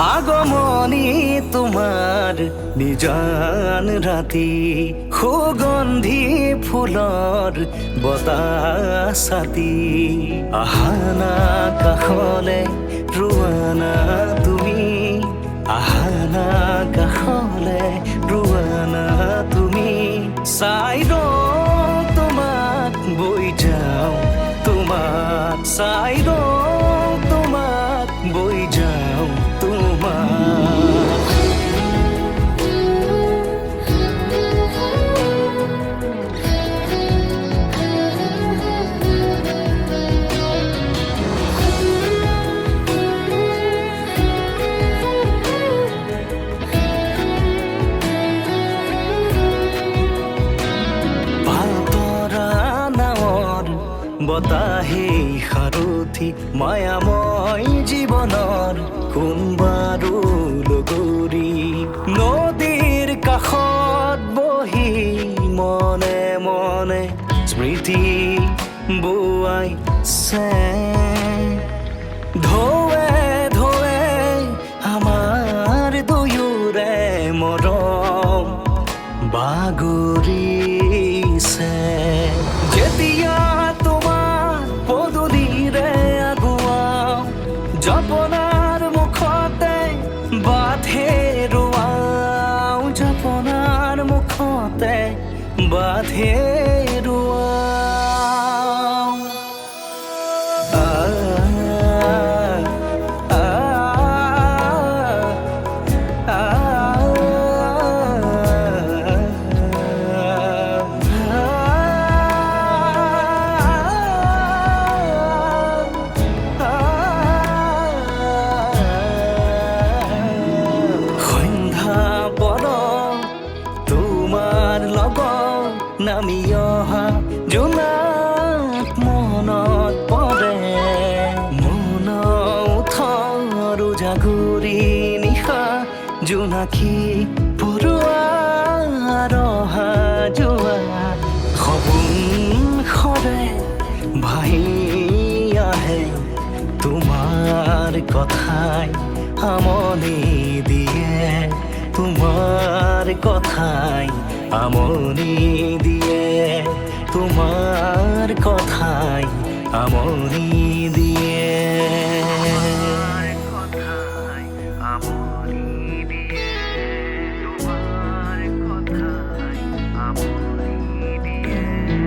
আগমনী তোমাৰ নিজান ৰাতি সুগন্ধি ফুলৰ বতাহ ছাতি আহানা কাষলে ৰোৱানা তুমি আহানা কাষলে ৰোৱানা তুমি চাই ৰওঁ তোমাক বৈ যাওঁ তোমাক চাই ৰওঁ তোমাক বৈ যাওঁ তোমাক বতাহে সাৰথি মায়াময় জীৱনৰ কোনবাৰো লগৰী নদীৰ কাষত বহি মনে মনে স্মৃতি বোৱাইছে ঢৌৱে ঢৌৱে আমাৰ দুয়োৰে মৰম বাগৰিছে যেতিয়া জপনাৰ মুখতে বাঁধে ৰোৱাওঁ জপনাৰ মুখতে বাঁধে ৰোৱাওঁ নামি অহা জোনাক মনত পৰে মন উঠৰ জাগৰি নিশা জোনাকী পৰুৱা ৰহা যোৱা সপোন সৰে ভাহি আহে তোমাৰ কথাই আমনি দিয়ে তোমাৰ কথাই আমনি দিয়ে তোমাৰ কথাই আমনি